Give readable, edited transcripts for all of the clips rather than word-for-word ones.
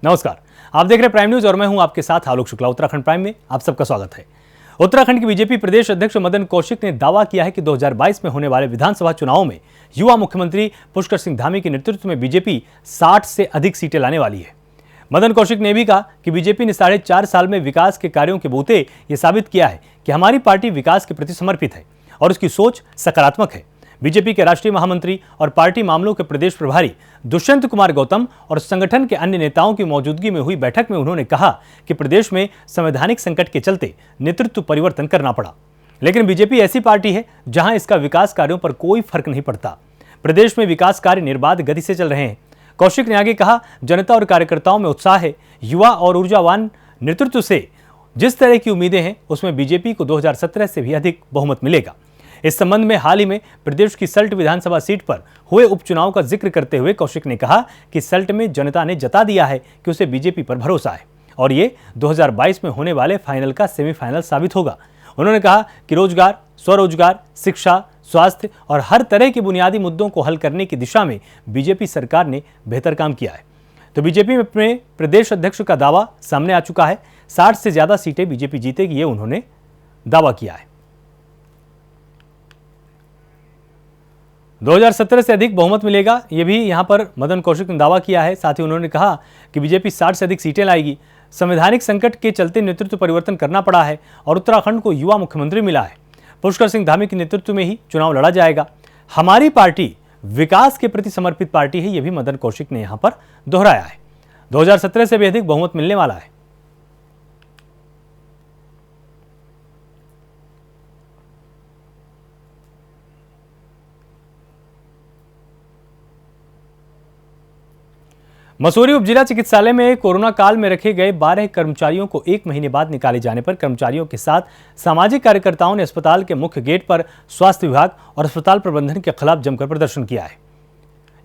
नमस्कार, आप देख रहे हैं प्राइम न्यूज और मैं हूं आपके साथ आलोक शुक्ला। उत्तराखंड प्राइम में आप सबका स्वागत है। उत्तराखंड के बीजेपी प्रदेश अध्यक्ष मदन कौशिक ने दावा किया है कि 2022 में होने वाले विधानसभा चुनावों में युवा मुख्यमंत्री पुष्कर सिंह धामी के नेतृत्व में बीजेपी 60 से अधिक सीटें लाने वाली है। मदन कौशिक ने भी कहा कि बीजेपी ने 4.5 साल में विकास के कार्यों के बूते ये साबित किया है कि हमारी पार्टी विकास के प्रति समर्पित है और उसकी सोच सकारात्मक है। बीजेपी के राष्ट्रीय महामंत्री और पार्टी मामलों के प्रदेश प्रभारी दुष्यंत कुमार गौतम और संगठन के अन्य नेताओं की मौजूदगी में हुई बैठक में उन्होंने कहा कि प्रदेश में संवैधानिक संकट के चलते नेतृत्व परिवर्तन करना पड़ा, लेकिन बीजेपी ऐसी पार्टी है जहां इसका विकास कार्यों पर कोई फर्क नहीं पड़ता। प्रदेश में विकास कार्य निर्बाध गति से चल रहे हैं। कौशिक ने आगे कहा, जनता और कार्यकर्ताओं में उत्साह है। युवा और ऊर्जावान नेतृत्व से जिस तरह की उम्मीदें हैं उसमें बीजेपी को 2017 से भी अधिक बहुमत मिलेगा। इस संबंध में हाल ही में प्रदेश की सल्ट विधानसभा सीट पर हुए उपचुनाव का जिक्र करते हुए कौशिक ने कहा कि सल्ट में जनता ने जता दिया है कि उसे बीजेपी पर भरोसा है और ये 2022 में होने वाले फाइनल का सेमीफाइनल साबित होगा। उन्होंने कहा कि रोजगार, स्वरोजगार, शिक्षा, स्वास्थ्य और हर तरह के बुनियादी मुद्दों को हल करने की दिशा में बीजेपी सरकार ने बेहतर काम किया है। तो बीजेपी में अपने प्रदेश अध्यक्ष का दावा सामने आ चुका है। 60 से ज्यादा सीटें बीजेपी जीतेगी, ये उन्होंने दावा किया है। 2017 से अधिक बहुमत मिलेगा, ये भी यहां पर मदन कौशिक ने दावा किया है। साथ ही उन्होंने कहा कि बीजेपी 60 से अधिक सीटें लाएगी। संवैधानिक संकट के चलते नेतृत्व परिवर्तन करना पड़ा है और उत्तराखंड को युवा मुख्यमंत्री मिला है। पुष्कर सिंह धामी के नेतृत्व में ही चुनाव लड़ा जाएगा। हमारी पार्टी विकास के प्रति समर्पित पार्टी है, यह भी मदन कौशिक ने यहां पर दोहराया है। 2017 से भी अधिक बहुमत मिलने वाला है। मसूरी उप जिला चिकित्सालय में कोरोना काल में रखे गए 12 कर्मचारियों को 1 महीने बाद निकाले जाने पर कर्मचारियों के साथ सामाजिक कार्यकर्ताओं ने अस्पताल के मुख्य गेट पर स्वास्थ्य विभाग और अस्पताल प्रबंधन के खिलाफ जमकर प्रदर्शन किया है।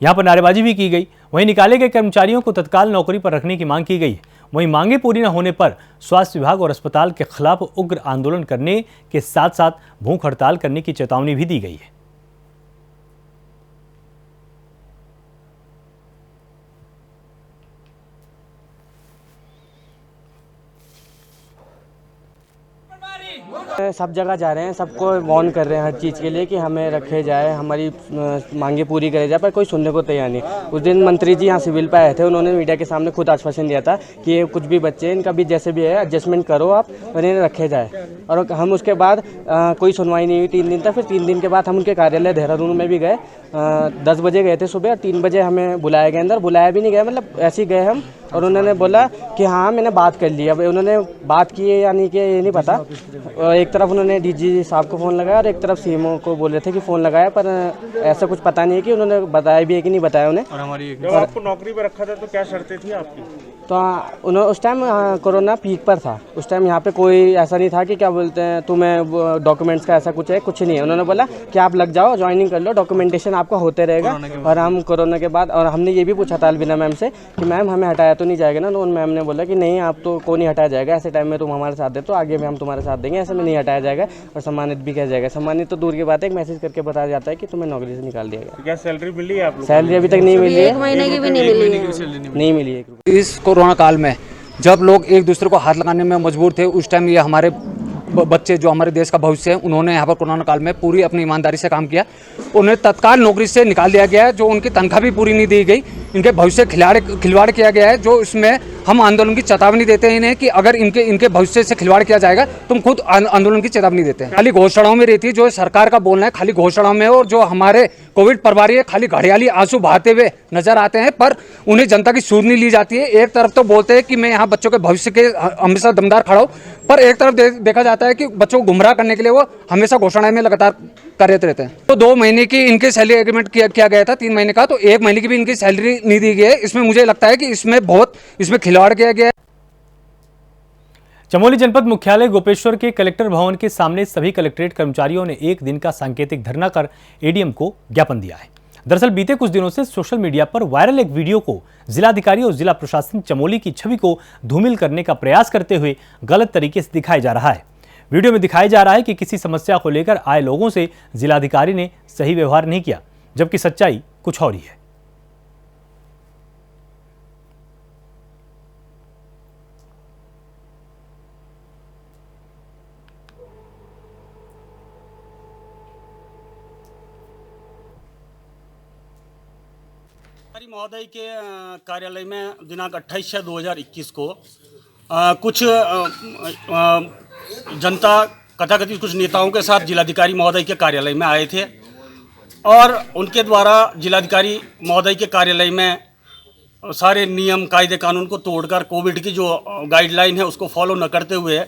यहां पर नारेबाजी भी की गई। वहीं निकाले गए कर्मचारियों को तत्काल नौकरी पर रखने की मांग की गई है। वहीं मांगे पूरी न होने पर स्वास्थ्य विभाग और अस्पताल के खिलाफ उग्र आंदोलन करने के साथ साथ भूख हड़ताल करने की चेतावनी भी दी गई है। सब जगह जा रहे हैं, सबको वार्न कर रहे हैं हर चीज़ के लिए कि हमें रखे जाए, हमारी मांगे पूरी करे जाए, पर कोई सुनने को तैयार नहीं। उस दिन मंत्री जी यहाँ सिविल पे आए थे, उन्होंने मीडिया के सामने खुद आश्वासन दिया था कि ये कुछ भी बच्चे इनका भी जैसे भी है एडजस्टमेंट करो आप और इन्हें रखे जाए। और हम उसके बाद कोई सुनवाई नहीं हुई 3 दिन तक। फिर 3 दिन के बाद हम उनके कार्यालय देहरादून में भी गए। 10 बजे गए थे सुबह और 3 बजे हमें बुलाया गया। अंदर बुलाया भी नहीं गया, मतलब ऐसे ही गए हम और उन्होंने बोला कि हाँ मैंने बात कर ली। अब उन्होंने बात की है या नहीं की ये नहीं पता। एक तरफ उन्होंने डीजी साहब को फ़ोन लगाया और एक तरफ सीएमओ को बोल रहे थे कि फ़ोन लगाया, पर ऐसा कुछ पता नहीं है कि उन्होंने बताया भी है कि नहीं बताया उन्हें। और हमारी जब आपको नौकरी पर रखा था तो क्या शर्तें थी आपकी? तो उन्होंने उस टाइम कोरोना पीक पर था। उस टाइम यहाँ पे कोई ऐसा नहीं था कि क्या बोलते हैं तुम्हें डॉक्यूमेंट्स का ऐसा कुछ है, कुछ नहीं है। उन्होंने बोला कि आप लग जाओ, ज्वाइनिंग कर लो, डॉक्यूमेंटेशन आपका होते रहेगा। और हम कोरोना के बाद और हमने ये भी पूछा था अलबिना मैम से कि मैम हमें हटाया तो नहीं जाएगा ना? तो उन मैम ने बोला कि नहीं, आप तो को नहीं हटाया जाएगा, ऐसे टाइम में तुम हमारे साथ दे तो आगे भी हम तुम्हारे साथ देंगे, ऐसे में नहीं हटाया जाएगा और सम्मानित भी किया जाएगा। सम्मानित तो दूर की बात है, एक मैसेज करके बताया जाता है कि तुम्हें नौकरी से निकाल दिया गया। क्या सैलरी मिली है आप लोग? सैलरी अभी तक नहीं मिली है, 1 महीने की भी नहीं मिली है। नहीं मिली है। इस कोरोना काल में जब लोग एक दूसरे को हाथ लगाने में मजबूर थे, उस टाइम ये हमारे बच्चे जो हमारे देश का भविष्य है, उन्होंने यहाँ पर कोरोना काल में पूरी अपनी ईमानदारी से काम किया। उन्हें तत्काल नौकरी से निकाल दिया गया है, जो उनकी तनख्वाह भी पूरी नहीं दी गई। इनके भविष्य खिलवाड़ किया गया है, जो इसमें हम आंदोलन की चेतावनी देते हैं इन्हें कि अगर इनके भविष्य से खिलवाड़ किया जाएगा तो हम खुद आंदोलन की चेतावनी देते हैं। खाली घोषणाओं में रहती है, जो सरकार का बोलना है खाली घोषणाओं में, और जो हमारे कोविड प्रभारी है खाली घड़ियाली आंसू बहाते हुए नजर आते हैं, पर उन्हें जनता की सुध नहीं ली जाती है। एक तरफ तो बोलते हैं कि मैं यहाँ बच्चों के भविष्य के हमेशा दमदार खड़ा हूँ, पर एक तरफ देखा जाता है कि बच्चों को गुमराह करने के लिए वो हमेशा घोषणाएं में लगातार करते रहते हैं। तो 2 महीने की इनके सैलरी एग्रीमेंट किया गया था, 3 महीने का, तो 1 महीने की भी इनकी सैलरी नहीं दी गई है। इसमें मुझे लगता है कि इसमें खिलवाड़ किया गया है। चमोली जनपद मुख्यालय गोपेश्वर के कलेक्टर भवन के सामने सभी कलेक्ट्रेट कर्मचारियों ने 1 दिन का सांकेतिक धरना कर एडीएम को ज्ञापन दिया है। दरअसल बीते कुछ दिनों से सोशल मीडिया पर वायरल एक वीडियो को जिलाधिकारी और जिला प्रशासन चमोली की छवि को धूमिल करने का प्रयास करते हुए गलत तरीके से दिखाया जा रहा है। वीडियो में दिखाया जा रहा है कि किसी समस्या को लेकर आए लोगों से जिलाधिकारी ने सही व्यवहार नहीं किया, जबकि सच्चाई कुछ और ही है। महोदय के कार्यालय में दिनांक 28/6/2021 को कुछ जनता कथाकथित कुछ नेताओं के साथ जिलाधिकारी महोदय के कार्यालय में आए थे और उनके द्वारा जिलाधिकारी महोदय के कार्यालय में सारे नियम कायदे कानून को तोड़कर कोविड की जो गाइडलाइन है उसको फॉलो न करते हुए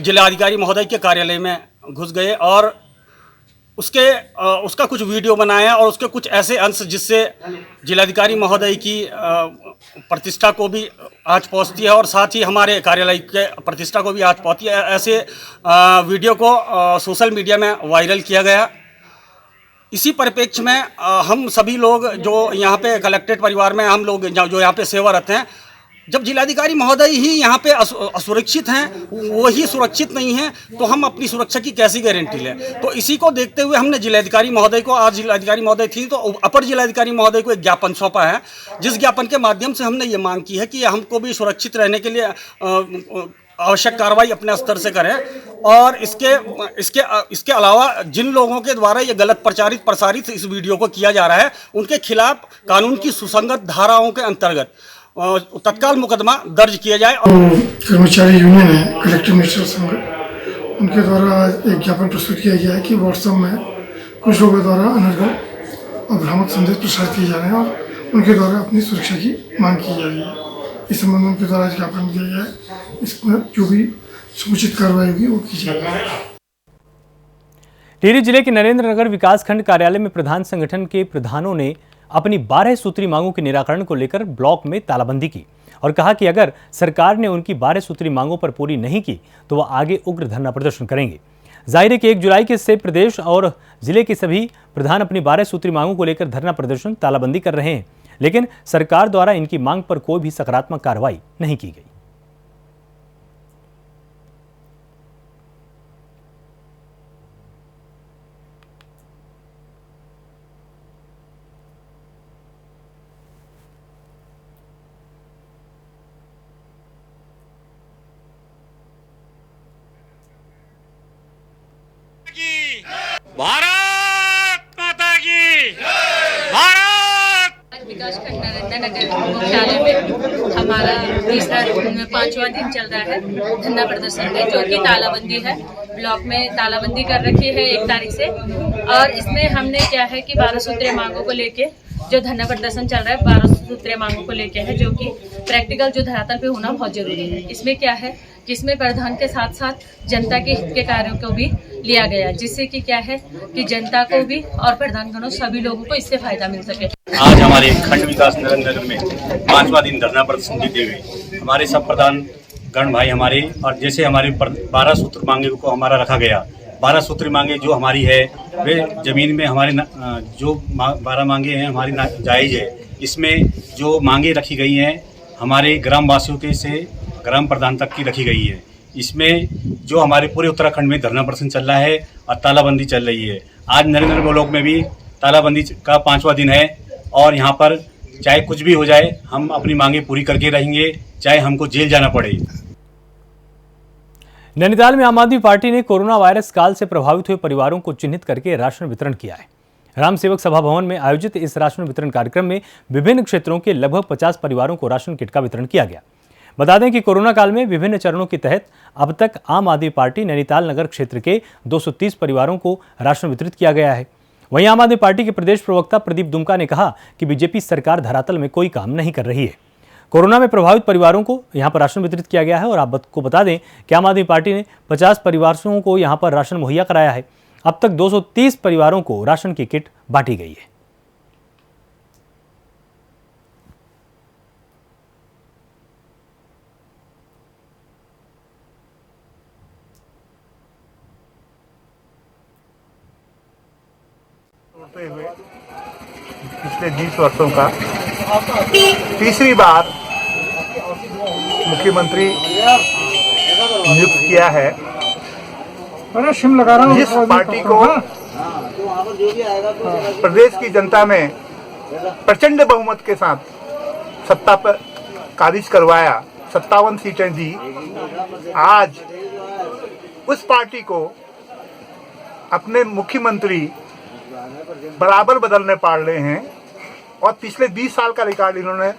जिलाधिकारी महोदय के कार्यालय में घुस गए और उसका कुछ वीडियो बनाया और उसके कुछ ऐसे अंश जिससे जिलाधिकारी महोदय की प्रतिष्ठा को भी आँच पहुँचती है और साथ ही हमारे कार्यालय के प्रतिष्ठा को भी आँच पहुँचती है। ऐसे वीडियो को सोशल मीडिया में वायरल किया गया। इसी परिप्रेक्ष्य में हम सभी लोग जो यहाँ पे कलेक्टेड परिवार में हम लोग जो यहाँ पे सेवारत हैं, जब जिलाधिकारी महोदय ही यहाँ पे असुरक्षित हैं, वो ही सुरक्षित नहीं हैं, तो हम अपनी सुरक्षा की कैसी गारंटी लें। तो इसी को देखते हुए हमने जिलाधिकारी महोदय को, आज जिलाधिकारी महोदय थी तो अपर जिलाधिकारी महोदय को एक ज्ञापन सौंपा है, जिस ज्ञापन के माध्यम से हमने ये मांग की है कि हमको भी सुरक्षित रहने के लिए आवश्यक कार्रवाई अपने स्तर से करें और इसके अलावा जिन लोगों के द्वारा ये गलत प्रसारित इस वीडियो को किया जा रहा है, उनके खिलाफ कानून की सुसंगत धाराओं के अंतर्गत तत्काल मुकदमा दर्ज किया जाए। कर्मचारी यूनियन है कलेक्टिव मिनिस्टर संघ, उनके द्वारा एक ज्ञापन प्रस्तुत किया गया है कि व्हाट्सएप में कुछ लोगों द्वारा अनर्गल और भ्रामक संदेश प्रसारित किए जा रहे हैं और उनके द्वारा अपनी सुरक्षा की मांग की जा रही है। इस संबंध में उनके द्वारा ज्ञापन दिया गया है, इस पर जो भी समुचित कार्रवाई होगी वो की जाएगी। टिहरी जिले के नरेंद्र नगर विकासखंड कार्यालय में प्रधान संगठन के प्रधानों ने अपनी 12 सूत्री मांगों के निराकरण को लेकर ब्लॉक में तालाबंदी की और कहा कि अगर सरकार ने उनकी 12 सूत्री मांगों पर पूरी नहीं की तो वह आगे उग्र धरना प्रदर्शन करेंगे। जाहिर है कि 1 जुलाई से प्रदेश और जिले के सभी प्रधान अपनी 12 सूत्री मांगों को लेकर धरना प्रदर्शन तालाबंदी कर रहे हैं, लेकिन सरकार द्वारा इनकी मांग पर कोई भी सकारात्मक कार्रवाई नहीं की गई। भारत माता की भारत। विकासखंड नरेंद्र नगर मुख्यालय में हमारा तीसरा 5वां दिन चल रहा है धरना प्रदर्शन में, जो कि तालाबंदी है। ब्लॉक में तालाबंदी कर रखी है 1 तारीख से और इसमें हमने क्या है कि 12 सूत्रीय मांगों को लेके जो धरना प्रदर्शन चल रहा है 12 सूत्रीय मांगों को लेके है, जो कि प्रैक्टिकल जो धरातल पे होना बहुत जरूरी है। इसमें क्या है कि इसमें प्रधान के साथ साथ जनता के हित के कार्यों को भी लिया गया, जिससे कि क्या है कि जनता को भी और प्रधानगणों सभी लोगों को इससे फायदा मिल सके। आज हमारे खंड विकास नरेंद्र नगर में 5वां दिन धरना प्रदर्शन देते हुए हमारे सब प्रधान गण भाई हमारे और जैसे हमारे 12 सूत्र मांगे को हमारा रखा गया, 12 सूत्री मांगे जो हमारी है वे जमीन में हमारे जो 12 मांगे हैं हमारी जायज़ है। इसमें जो मांगे रखी गई हैं हमारे ग्राम वासियों के से ग्राम प्रधान तक की रखी गई है। इसमें जो हमारे पूरे उत्तराखंड में धरना प्रदर्शन चल रहा है और तालाबंदी चल रही है। आज नरेंद्र ब्लॉक में भी तालाबंदी का 5वां दिन है और यहाँ पर चाहे कुछ भी हो जाए हम अपनी मांगे पूरी करके रहेंगे, चाहे हमको जेल जाना पड़े। नैनीताल में आम आदमी पार्टी ने कोरोना वायरस काल से प्रभावित हुए परिवारों को चिन्हित करके राशन वितरण किया है। राम सेवक सभा भवन में आयोजित इस राशन वितरण कार्यक्रम में विभिन्न क्षेत्रों के लगभग 50 परिवारों को राशन किट का वितरण किया गया। बता दें कि कोरोना काल में विभिन्न चरणों के तहत अब तक आम आदमी पार्टी नैनीताल नगर क्षेत्र के 230 परिवारों को राशन वितरित किया गया है। वहीं आम आदमी पार्टी के प्रदेश प्रवक्ता प्रदीप दुमका ने कहा कि बीजेपी सरकार धरातल में कोई काम नहीं कर रही है। कोरोना में प्रभावित परिवारों को यहां पर राशन वितरित किया गया है और आपको बता दें कि आम आदमी पार्टी ने 50 परिवारों को यहां पर राशन मुहैया कराया है। अब तक 230 परिवारों को राशन की किट बांटी गई है। हुए पिछले 20 वर्षों का तीसरी बार मुख्यमंत्री नियुक्त किया है। जिस पार्टी को प्रदेश की जनता ने प्रचंड बहुमत के साथ सत्ता पर काबिज करवाया, 57 सीटें दी, आज उस पार्टी को अपने मुख्यमंत्री बराबर बदलने पड़ रहे हैं। और पिछले 20 साल का रिकॉर्ड इन्होंने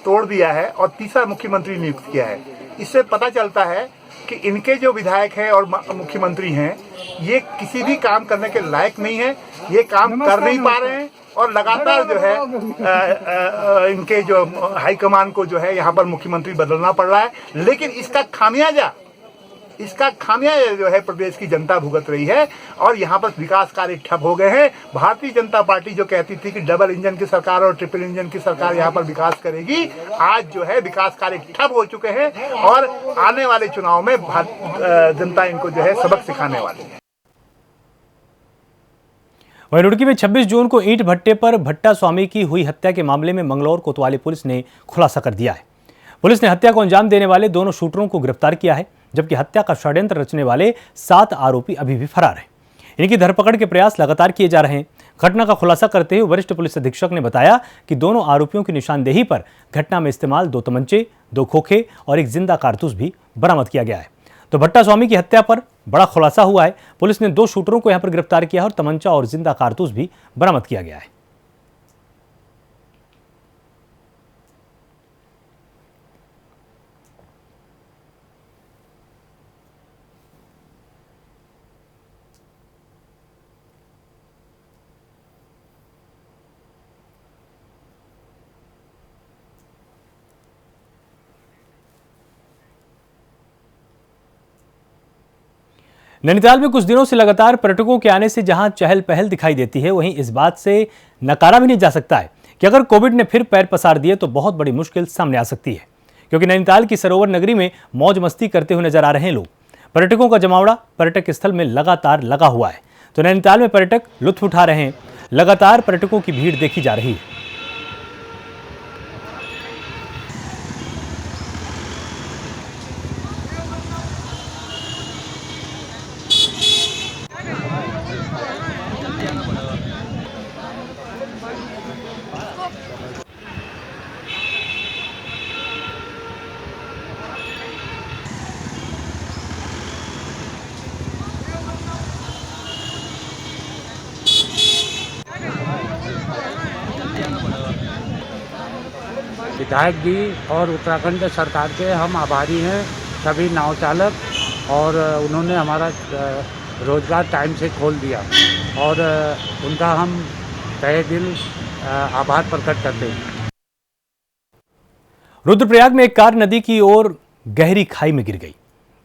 तोड़ दिया है और तीसरा मुख्यमंत्री नियुक्त किया है। इससे पता चलता है कि इनके जो विधायक हैं और मुख्यमंत्री हैं, ये किसी भी काम करने के लायक नहीं है, ये काम कर नहीं पा रहे हैं और लगातार जो है इनके जो हाईकमान को जो है यहाँ पर मुख्यमंत्री बदलना पड़ रहा है। लेकिन इसका खामियाजा जो है प्रदेश की जनता भुगत रही है और यहाँ पर विकास कार्य ठप हो गए हैं। भारतीय जनता पार्टी जो कहती थी कि डबल इंजन की सरकार और ट्रिपल इंजन की सरकार यहाँ पर विकास करेगी, आज जो है विकास कार्य ठप हो चुके हैं और आने वाले चुनाव में जनता इनको जो है सबक सिखाने वाली है। वहीं रुड़की में 26 जून को ईंट भट्टे पर भट्टा स्वामी की हुई हत्या के मामले में मंगलौर कोतवाली पुलिस ने खुलासा कर दिया है। पुलिस ने हत्या को अंजाम देने वाले दोनों शूटरों को गिरफ्तार किया है, जबकि हत्या का षड्यंत्र रचने वाले 7 आरोपी अभी भी फरार हैं। इनकी धरपकड़ के प्रयास लगातार किए जा रहे हैं। घटना का खुलासा करते हुए वरिष्ठ पुलिस अधीक्षक ने बताया कि दोनों आरोपियों की निशानदेही पर घटना में इस्तेमाल 2 तमंचे, 2 खोखे और 1 जिंदा कारतूस भी बरामद किया गया है। तो भट्टा स्वामी की हत्या पर बड़ा खुलासा हुआ है। पुलिस ने 2 शूटरों को यहां पर गिरफ्तार किया है और तमंचा और जिंदा कारतूस भी बरामद किया गया है। नैनीताल में कुछ दिनों से लगातार पर्यटकों के आने से जहां चहल पहल दिखाई देती है, वहीं इस बात से नकारा भी नहीं जा सकता है कि अगर कोविड ने फिर पैर पसार दिए तो बहुत बड़ी मुश्किल सामने आ सकती है, क्योंकि नैनीताल की सरोवर नगरी में मौज मस्ती करते हुए नजर आ रहे हैं लोग। पर्यटकों का जमावड़ा पर्यटक स्थल में लगातार लगा हुआ है, तो नैनीताल में पर्यटक लुत्फ उठा रहे हैं। लगातार पर्यटकों की भीड़ देखी जा रही है। विधायक जी और उत्तराखंड सरकार के हम आभारी हैं, सभी नाव चालक, और उन्होंने हमारा रोजगार टाइम से खोल दिया और उनका हम तहे दिल आभार प्रकट करते हैं। रुद्रप्रयाग में एक कार नदी की ओर गहरी खाई में गिर गई।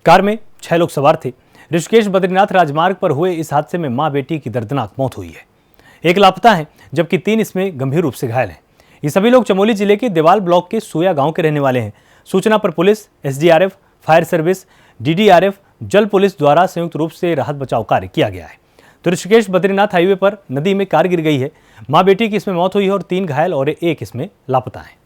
कार में 6 लोग सवार थे। ऋषिकेश बद्रीनाथ राजमार्ग पर हुए इस हादसे में मां बेटी की दर्दनाक मौत हुई है। एक लापता है, जबकि 3 इसमें गंभीर रूप से घायल हैं। ये सभी लोग चमोली जिले के देवाल ब्लॉक के सोया गांव के रहने वाले हैं। सूचना पर police, SDRF, fire service, DDRF, जल पुलिस द्वारा संयुक्त रूप से राहत बचाव कार्य किया गया है। तो ऋषिकेश बद्रीनाथ हाईवे पर नदी में कार गिर गई है। मां बेटी की इसमें मौत हुई है और 3 घायल और 1 इसमें लापता है।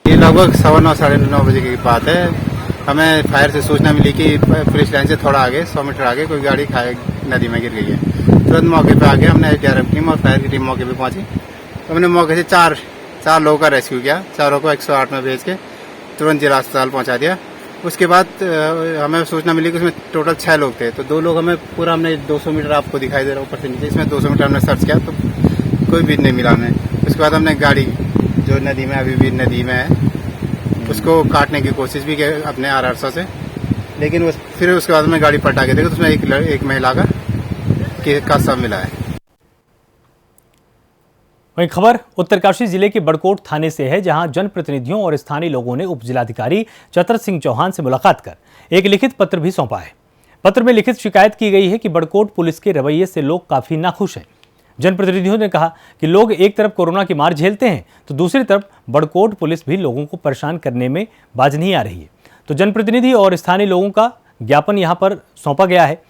ये लगभग 9:15 साढ़े 9 बजे की बात है। हमें फायर से सूचना मिली कि पुलिस लाइन से थोड़ा आगे 100 मीटर आगे कोई गाड़ी नदी में गिर गई है। तुरंत मौके पे आके हमने एसडीआरएफ टीम और फायर की टीम मौके पे पहुंची। हमने मौके से चार लोगों का रेस्क्यू किया। चारों को 108 में भेज के तुरंत जिला अस्पताल पहुंचा दिया। उसके बाद हमें सूचना मिली कि उसमें टोटल 6 लोग थे। तो 2 लोग हमने 200 मीटर आपको दिखाई दे रहा ऊपर से नीचे, इसमें 200 मीटर हमने सर्च किया तो कोई भी नहीं मिला हमें। उसके बाद हमने गाड़ी जो नदी में अभी भी नदी में है उसको काटने की कोशिश भी की अपने आरआरसा से, लेकिन फिर उसके बाद में गाड़ी पलटा के देखा तो उसमें एक महिला का शव मिला है। वहीं खबर उत्तरकाशी जिले के बड़कोट थाने से है, जहां जनप्रतिनिधियों और स्थानीय लोगों ने उप जिलाधिकारी चतर सिंह चौहान से मुलाकात कर एक लिखित पत्र भी सौंपा है। पत्र में लिखित शिकायत की गई है कि बड़कोट पुलिस के रवैये से लोग काफी नाखुश हैं। जनप्रतिनिधियों ने कहा कि लोग एक तरफ कोरोना की मार झेलते हैं तो दूसरी तरफ बड़कोट पुलिस भी लोगों को परेशान करने में बाज नहीं आ रही है। तो जनप्रतिनिधि और स्थानीय लोगों का ज्ञापन यहां पर सौंपा गया है।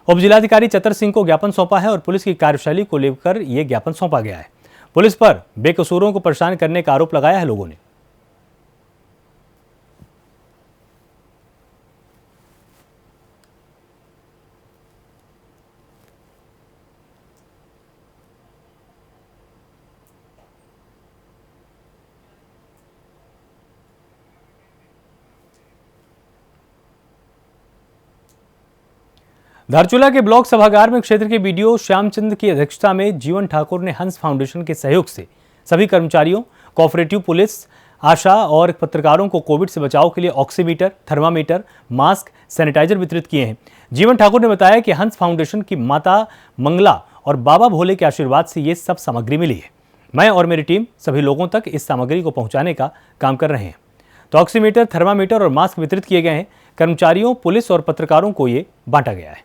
उप जिलाधिकारी चतर सिंह को ज्ञापन सौंपा है और पुलिस की कार्यशैली को लेकर यह ज्ञापन सौंपा गया है। पुलिस पर बेकसूरों को परेशान करने का आरोप लगाया है लोगों ने। धारचूला के ब्लॉक सभागार में क्षेत्र के बीडीओ श्यामचंद की अध्यक्षता में जीवन ठाकुर ने हंस फाउंडेशन के सहयोग से सभी कर्मचारियों, कोऑपरेटिव पुलिस, आशा और पत्रकारों को कोविड से बचाव के लिए ऑक्सीमीटर, थर्मामीटर, मास्क, सैनिटाइजर वितरित किए हैं। जीवन ठाकुर ने बताया कि हंस फाउंडेशन की माता मंगला और बाबा भोले के आशीर्वाद से ये सब सामग्री मिली है। मैं और मेरी टीम सभी लोगों तक इस सामग्री को पहुंचाने का काम कर रहे हैं। तो ऑक्सीमीटर, थर्मामीटर और मास्क वितरित किए गए हैं। कर्मचारियों, पुलिस और पत्रकारों को ये बांटा गया है।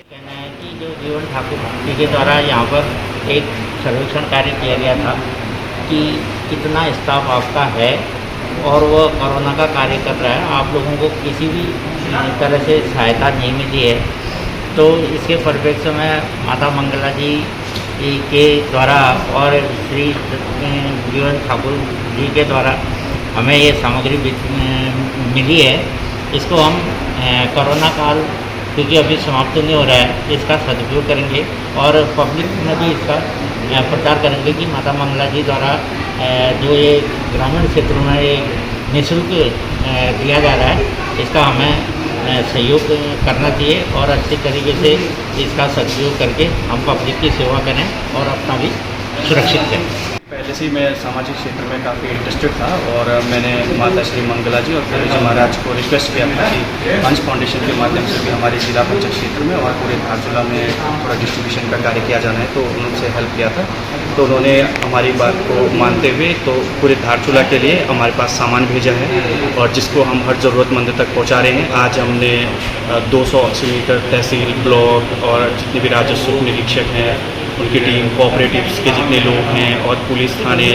कहना है कि जो जीवन ठाकुर जी के द्वारा यहाँ पर एक सर्वेक्षण कार्य किया गया था कि कितना स्टाफ आपका है और वह कोरोना का कार्य कर रहा है, आप लोगों को किसी भी तरह से सहायता नहीं मिली है, तो इसके परिप्रेक्ष्य में माता मंगला जी के द्वारा और श्री जीवन ठाकुर जी के द्वारा हमें ये सामग्री मिली है। इसको हम कोरोना काल क्योंकि अभी समाप्त नहीं हो रहा है, इसका सदुपयोग करेंगे और पब्लिक में भी इसका प्रचार करेंगे कि माता मंगला जी द्वारा जो ये ग्रामीण क्षेत्रों में ये निःशुल्क दिया जा रहा है, इसका हमें सहयोग करना चाहिए और अच्छे तरीके से इसका सदुपयोग करके हम पब्लिक की सेवा करें और अपना भी सुरक्षित करें। पहले से ही मैं सामाजिक क्षेत्र में काफ़ी इंटरेस्टेड था और मैंने माता श्री मंगला जी और जी महाराज को रिक्वेस्ट किया था कि हंस फाउंडेशन के माध्यम से भी हमारे जिला पंचायत क्षेत्र में और पूरे धारचूला में थोड़ा डिस्ट्रीब्यूशन का कार्य किया जाना है, तो उनसे हेल्प किया था। तो उन्होंने हमारी बात को मानते हुए तो पूरे धारचूला के लिए हमारे पास सामान भेजा है और जिसको हम हर ज़रूरतमंद तक पहुँचा रहे हैं। आज हमने 200 ऑक्सीमीटर तहसील, ब्लॉक और जितने भी राजस्व निरीक्षक हैं उनकी टीम, कोऑपरेटिव्स के जितने लोग हैं और पुलिस थाने,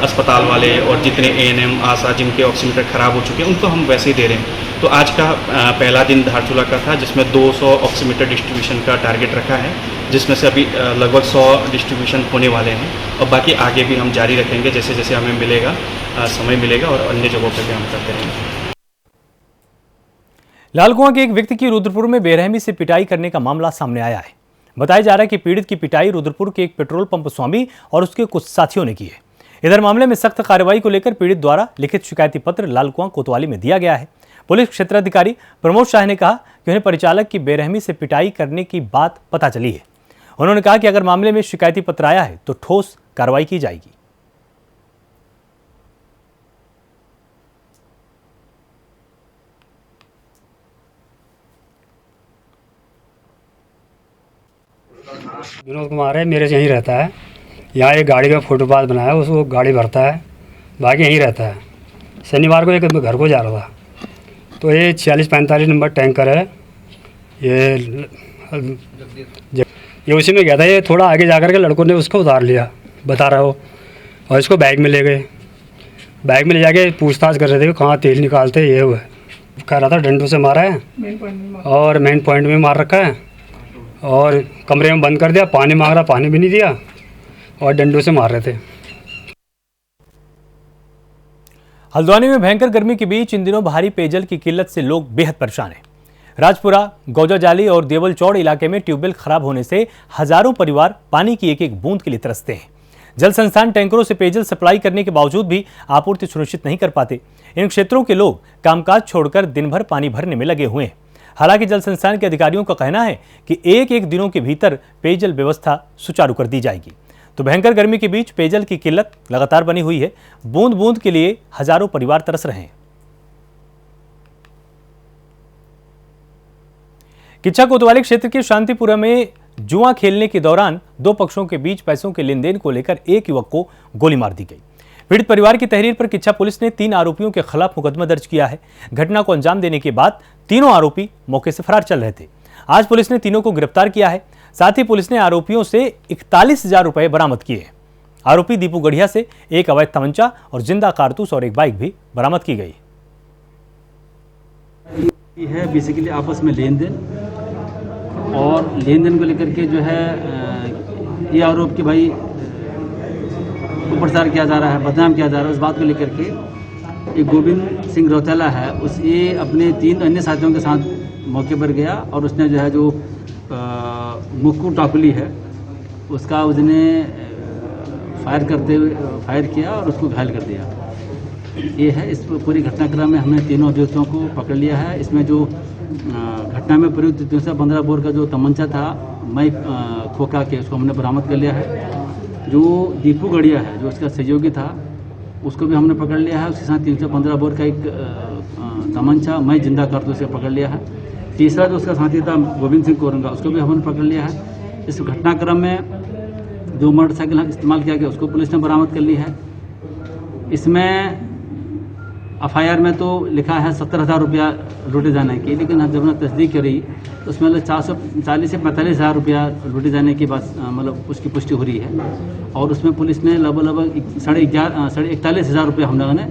अस्पताल वाले और जितने एएनएम, आशा जिनके ऑक्सीमीटर ख़राब हो चुके हैं उनको हम वैसे ही दे रहे हैं। तो आज का पहला दिन धारचूला का था जिसमें 200 ऑक्सीमीटर डिस्ट्रीब्यूशन का टारगेट रखा है, जिसमें से अभी लगभग 100 डिस्ट्रीब्यूशन होने वाले हैं और बाकी आगे भी हम जारी रखेंगे जैसे जैसे हमें मिलेगा, समय मिलेगा और अन्य जगहों पर भी हम करते रहेंगे। लालकुआं के एक व्यक्ति की रुद्रपुर में बेरहमी से पिटाई करने का मामला सामने आया है। बताया जा रहा है कि पीड़ित की पिटाई रुद्रपुर के एक पेट्रोल पंप स्वामी और उसके कुछ साथियों ने की है। इधर मामले में सख्त कार्रवाई को लेकर पीड़ित द्वारा लिखित शिकायती पत्र लालकुआं कोतवाली में दिया गया है। पुलिस क्षेत्राधिकारी प्रमोद शाह ने कहा कि उन्हें परिचालक की बेरहमी से पिटाई करने की बात पता चली है। उन्होंने कहा कि अगर मामले में शिकायती पत्र आया है तो ठोस कार्रवाई की जाएगी। विनोद कुमार है, मेरे से यहीं रहता है। यहाँ एक गाड़ी का फुटपाथ बनाया है, उसको गाड़ी भरता है, बाकी यहीं रहता है। शनिवार को एक घर को जा रहा था तो ये 46-45 नंबर टैंकर है, ये उसी में गया था। ये थोड़ा आगे जा कर के लड़कों ने उसको उतार लिया, बता रहा हो, और इसको बैग में ले गए। बैग में ले जाके पूछताछ कर रहे थे कहाँ तेल निकालते, ये हुआ कह रहा था डंडों से मारा है और मेन पॉइंट में मार रखा है और कमरे में बंद कर दिया, पानी मांग रहा, पानी भी नहीं दिया और डंडों से मार रहे थे। हल्द्वानी में भयंकर गर्मी के बीच इन दिनों भारी पेयजल की किल्लत से लोग बेहद परेशान हैं। राजपुरा, गौजाजाली और देवल चौड़ इलाके में ट्यूबवेल खराब होने से हजारों परिवार पानी की एक एक बूंद के लिए तरसते हैं। जल संस्थान टैंकरों से पेयजल सप्लाई करने के बावजूद भी आपूर्ति सुनिश्चित नहीं कर पाते। इन क्षेत्रों के लोग कामकाज छोड़कर दिन भर पानी भरने में लगे हुए हैं। हालांकि जल संस्थान के अधिकारियों का कहना है कि एक एक दिनों के भीतर पेयजल व्यवस्था सुचारू कर दी जाएगी। तो भयंकर गर्मी के बीच पेयजल की किल्लत लगातार बनी हुई है। बूंद बूंद के लिए हजारों परिवार तरस रहे हैं। किच्छा कोतवाली क्षेत्र के शांतिपुरा में जुआ खेलने के दौरान दो पक्षों के बीच पैसों के लेन देन को लेकर एक युवक को गोली मार दी गई। पीड़ित परिवार की तहरीर पर किच्छा पुलिस ने 3 आरोपियों के खिलाफ मुकदमा दर्ज किया है। घटना को अंजाम देने के बाद तीनों आरोपी मौके से फरार चल रहे थे। आज पुलिस ने तीनों को गिरफ्तार किया है। साथ ही पुलिस ने आरोपियों से 41,000 रुपए बरामद किए। आरोपी दीपू गढ़िया से एक अवैध तमंचा और जिंदा कारतूस और एक बाइक भी बरामद की गई है। बेसिकली आपस में लेन देन और लेन देन को लेकर के जो है ये आरोप कि भाई प्रचार किया जा रहा है, बदनाम किया जा रहा है, उस बात को लेकर के एक गोविंद सिंह रौतेला है, उस ये अपने 3 अन्य साथियों के साथ मौके पर गया और उसने जो है जो मुक्कू टाकुली है उसका उसने फायर किया और उसको घायल कर दिया। ये है इस पूरी घटनाक्रम में हमने तीनों अभियुक्तों को पकड़ लिया है। इसमें जो घटना में प्रयुक्त 315 बोर का जो तमंचा था मई खोखा के, उसको हमने बरामद कर लिया है। जो दीपू गढ़िया है जो उसका सहयोगी था उसको भी हमने पकड़ लिया है। उसके साथ 315 बोर का एक तमंचा मई जिंदा कारतूस से पकड़ लिया है। तीसरा जो उसका साथी था गोविंद सिंह कोरंगा, उसको भी हमने पकड़ लिया है। इस घटनाक्रम में जो मोटरसाइकिल इस्तेमाल किया गया उसको पुलिस ने बरामद कर ली है। इसमें एफआईआर में तो लिखा है 70,000 रुपया लूटे जाने की, लेकिन जब हमने तस्दीक करी तो उसमें 440 से 45,000 रुपया लूटे जाने की बात मतलब उसकी पुष्टि हो रही है। और उसमें पुलिस ने लगभग 41,500 रुपया हम लोगों ने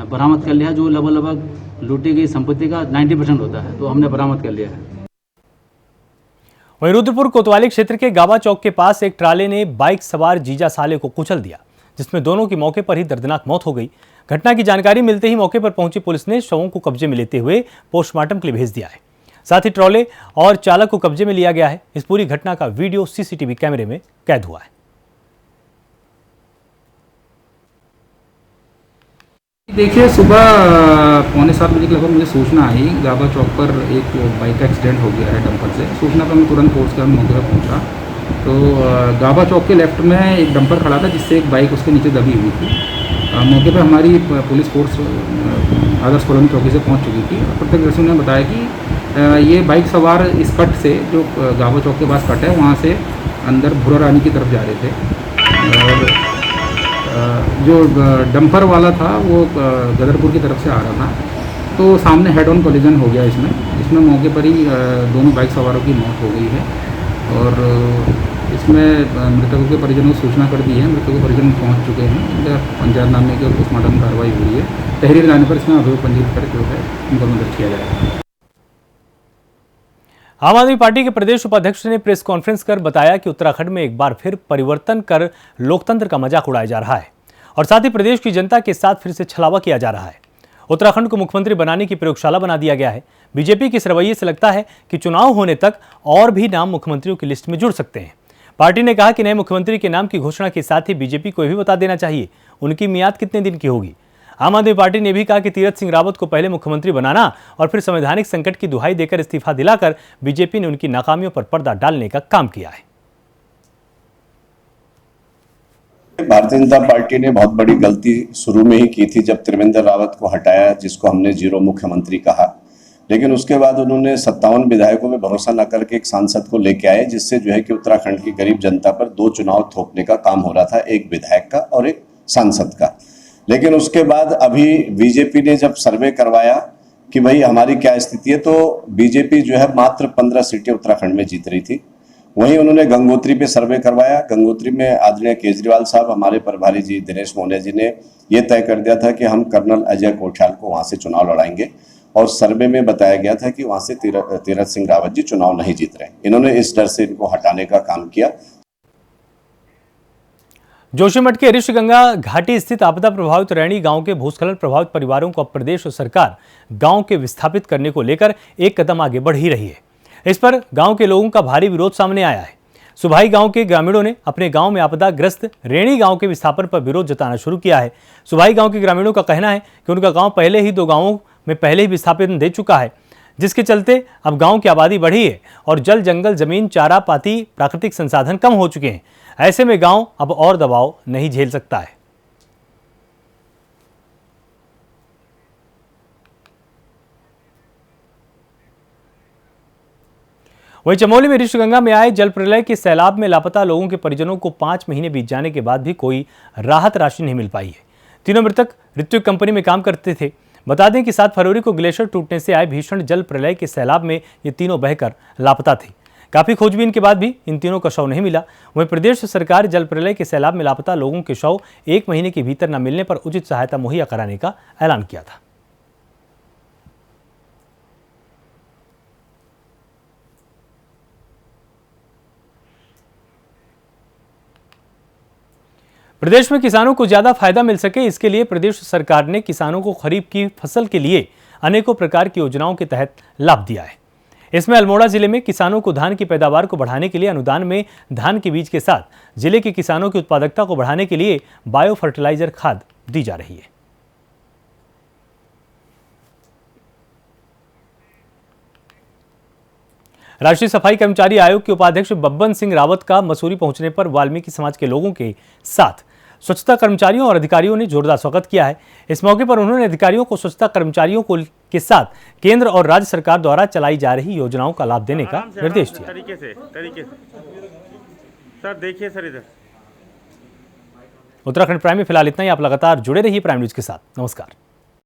बरामद कर लिया, जो लगभग लूटी गई संपत्ति का 90% होता है, तो हमने बरामद कर लिया है। वहीं रुद्रपुर कोतवाली क्षेत्र के गावा चौक के पास एक ट्राले ने बाइक सवार जीजा साले को कुचल दिया, जिसमें दोनों की मौके पर ही दर्दनाक मौत हो गई। घटना की जानकारी मिलते ही मौके पर पहुंची पुलिस ने शवों को कब्जे में लेते हुए पोस्टमार्टम के लिए भेज दिया है। साथ ही ट्रॉले और चालक को कब्जे में लिया गया है। इस पूरी घटना का वीडियो सीसीटीवी कैमरे में कैद हुआ है। देखिए, सुबह 6:45 बजे के लगभग मुझे सूचना आई, गाबा चौक पर एक बाइक का एक्सीडेंट हो गया है डंपर से। सूचना पर मैं तुरंत फोर्स कर मौके पर पहुँचा तो गाबा चौक के लेफ्ट में एक डंपर खड़ा था जिससे एक बाइक उसके नीचे दबी हुई थी। मौके पर हमारी पुलिस फोर्स आदर्श कॉलोनी चौकी से पहुंच चुकी थी। प्रत्यक्षदर्शियों ने बताया कि ये बाइक सवार इस कट से जो गाबा चौक के पास कट है वहाँ से अंदर भूरा रानी की तरफ जा रहे थे और जो डंपर वाला था वो गदरपुर की तरफ से आ रहा था, तो सामने हेड ऑन कोलिजन हो गया। इसमें मौके पर ही दोनों बाइक सवारों की मौत हो गई है और इसमें मृतकों के परिजनों को सूचना कर दी है। मृतकों के परिजन पहुंच चुके हैं, इनका पंचनामे की पोस्टमार्टम कार्रवाई हुई है। तहरीर लाने पर इसमें अभियोग पंजीकृत कर जो है मुकदमा दर्ज किया जाएगा। आम आदमी पार्टी के प्रदेश उपाध्यक्ष ने प्रेस कॉन्फ्रेंस कर बताया कि उत्तराखंड में एक बार फिर परिवर्तन कर लोकतंत्र का मजाक उड़ाया जा रहा है और साथ ही प्रदेश की जनता के साथ फिर से छलावा किया जा रहा है। उत्तराखंड को मुख्यमंत्री बनाने की प्रयोगशाला बना दिया गया है। बीजेपी के इस रवैये से लगता है कि चुनाव होने तक और भी नाम मुख्यमंत्रियों की लिस्ट में जुड़ सकते हैं। पार्टी ने कहा कि नए मुख्यमंत्री के नाम की घोषणा के साथ ही बीजेपी को यह भी बता देना चाहिए उनकी मियाद कितने दिन की होगी। आम आदमी पार्टी ने भी कहा कि तीरथ सिंह रावत को पहले मुख्यमंत्री बनाना और फिर संवैधानिक संकट की दुहाई देकर इस्तीफा दिलाकर बीजेपी ने उनकी नाकामियों पर पर्दा डालने का काम किया है। भारतीय जनता पार्टी ने बहुत बड़ी गलती शुरू में ही की थी जब त्रिवेंद्र रावत को हटाया, जिसको हमने जीरो मुख्यमंत्री कहा। लेकिन उसके बाद उन्होंने 57 विधायकों में भरोसा न करके एक सांसद को लेके आए, जिससे जो है कि उत्तराखंड की गरीब जनता पर 2 चुनाव थोपने का काम हो रहा था, एक विधायक का और एक सांसद का। लेकिन उसके बाद अभी बीजेपी ने जब सर्वे करवाया कि भाई हमारी क्या स्थिति है, तो बीजेपी जो है मात्र 15 सीटें उत्तराखंड में जीत रही थी। वहीं उन्होंने गंगोत्री पे सर्वे करवाया। गंगोत्री में आदरणीय केजरीवाल साहब, हमारे प्रभारी जी दिनेश मोहनिया जी ने ये तय कर दिया था कि हम कर्नल अजय कोठाल को वहां से चुनाव लड़ाएंगे और सर्वे में बताया गया था कि वहां से तीरथ सिंह रावत जी चुनाव नहीं जीत रहे। इन्होंने इस डर से इनको हटाने का काम किया। जोशीमठ के ऋषिगंगा घाटी स्थित आपदा प्रभावित रैणी गांव के भूस्खलन प्रभावित परिवारों को अब प्रदेश सरकार गांव के विस्थापित करने को लेकर एक कदम आगे बढ़ ही रही है। इस पर गांव के लोगों का भारी विरोध सामने आया है। सुभाई गांव के ग्रामीणों ने अपने गांव में आपदाग्रस्त रैणी गांव के विस्थापन पर विरोध जताना शुरू किया है। सुभाई गांव के ग्रामीणों का कहना है कि उनका गांव पहले ही 2 गांवों में पहले ही विस्थापन दे चुका है, जिसके चलते अब गांव की आबादी बढ़ी है और जल, जंगल, जमीन, चारा पाती, प्राकृतिक संसाधन कम हो चुके हैं। ऐसे में गांव अब और दबाव नहीं झेल सकता है। वहीं चमोली में ऋषिगंगा में आए जल प्रलय के सैलाब में लापता लोगों के परिजनों को 5 महीने बीत जाने के बाद भी कोई राहत राशि नहीं मिल पाई है। तीनों मृतक ऋत्विक कंपनी में काम करते थे। बता दें कि 7 फरवरी को ग्लेशियर टूटने से आए भीषण जल प्रलय के सैलाब में ये तीनों बहकर लापता थे। काफी खोजबीन के बाद भी इन तीनों का शव नहीं मिला। वहीं प्रदेश सरकार जल प्रलय के सैलाब में लापता लोगों के शव 1 महीने के भीतर न मिलने पर उचित सहायता मुहैया कराने का ऐलान किया था। प्रदेश में किसानों को ज्यादा फायदा मिल सके, इसके लिए प्रदेश सरकार ने किसानों को खरीफ की फसल के लिए अनेकों प्रकार की योजनाओं के तहत लाभ दिया है। इसमें अल्मोड़ा जिले में किसानों को धान की पैदावार को बढ़ाने के लिए अनुदान में धान के बीज के साथ जिले के किसानों की उत्पादकता को बढ़ाने के लिए बायो फर्टिलाइजर खाद दी जा रही है। राष्ट्रीय सफाई कर्मचारी आयोग के उपाध्यक्ष बब्बन सिंह रावत का मसूरी पहुंचने पर वाल्मीकि समाज के लोगों के साथ स्वच्छता कर्मचारियों और अधिकारियों ने जोरदार स्वागत किया है। इस मौके पर उन्होंने अधिकारियों को स्वच्छता कर्मचारियों को के साथ केंद्र और राज्य सरकार द्वारा चलाई जा रही योजनाओं का लाभ देने का निर्देश दिया। तरीके से सर देखिए सर इधर। उत्तराखंड प्राइम में फिलहाल इतना ही। आप लगातार जुड़े रहिए प्राइम न्यूज के साथ। नमस्कार।